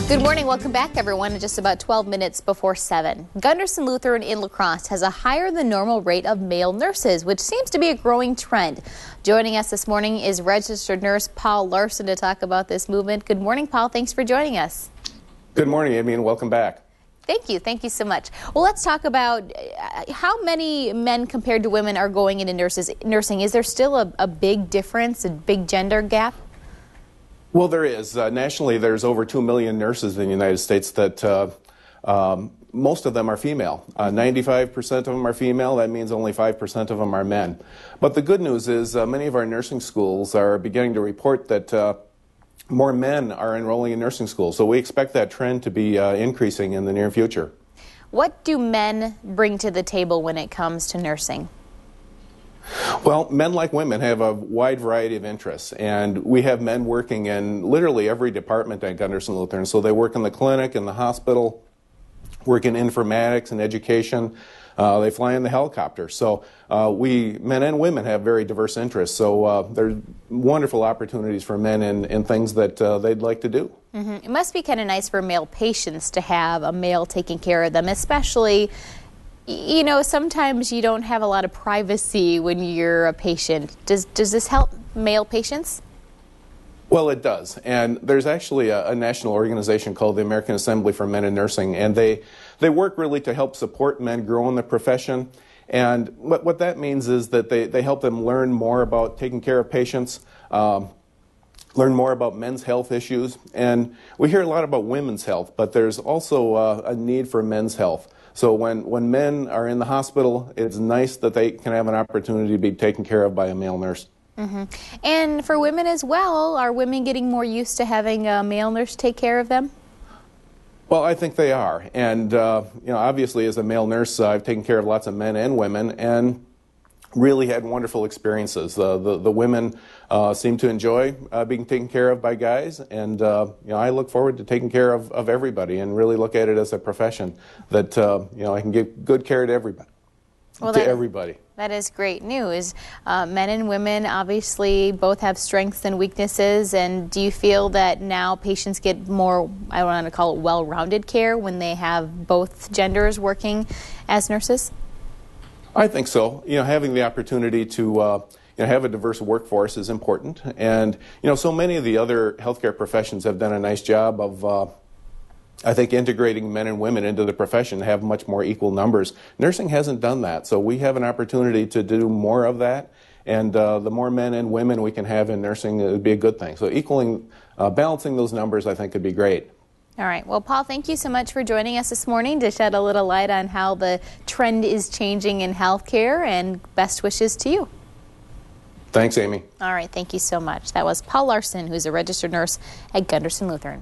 Good morning. Welcome back, everyone. At just about 12 minutes before 7. Gundersen Lutheran in La Crosse has a higher than normal rate of male nurses, which seems to be a growing trend. Joining us this morning is registered nurse Paul Larson to talk about this movement. Good morning, Paul. Thanks for joining us. Good morning, Amy, and welcome back. Thank you. Thank you so much. Well, let's talk about how many men compared to women are going into nursing. Is there still a big difference, a big gender gap? Well, there is. Nationally, there's over 2 million nurses in the United States that most of them are female. 95% of them are female. That means only 5% of them are men. But the good news is many of our nursing schools are beginning to report that more men are enrolling in nursing school. So we expect that trend to be increasing in the near future. What do men bring to the table when it comes to nursing? Well, men like women have a wide variety of interests, and we have men working in literally every department at Gundersen Lutheran. So they work in the clinic, in the hospital, work in informatics and education. They fly in the helicopter. So men and women have very diverse interests. So there's wonderful opportunities for men in things that they'd like to do. Mm-hmm. It must be kind of nice for male patients to have a male taking care of them, especially, you know, sometimes you don't have a lot of privacy when you're a patient. Does this help male patients? Well, it does. And there's actually a national organization called the American Assembly for Men in Nursing, and they work really to help support men grow in the profession. And what that means is that they help them learn more about taking care of patients, learn more about men's health issues. And we hear a lot about women's health, but there's also a need for men's health. So when men are in the hospital, it's nice that they can have an opportunity to be taken care of by a male nurse. Mm-hmm. And for women as well, are women getting more used to having a male nurse take care of them? Well, I think they are. And, you know, obviously as a male nurse, I've taken care of lots of men and women and really had wonderful experiences. The women seem to enjoy being taken care of by guys, and you know, I look forward to taking care of everybody and really look at it as a profession that you know, I can give good care to everybody. Well, everybody. That is great news. Men and women obviously both have strengths and weaknesses, and do you feel that now patients get more, I don't want to call it well-rounded care when they have both genders working as nurses? I think so. You know, having the opportunity to you know, have a diverse workforce is important, and you know, so many of the other healthcare professions have done a nice job of I think integrating men and women into the profession to have much more equal numbers. Nursing hasn't done that, so we have an opportunity to do more of that, and the more men and women we can have in nursing, it would be a good thing. So balancing those numbers, I think, could be great. All right. Well, Paul, thank you so much for joining us this morning to shed a little light on how the trend is changing in healthcare, and best wishes to you. Thanks, Amy. All right. Thank you so much. That was Paul Larson, who's a registered nurse at Gundersen Lutheran.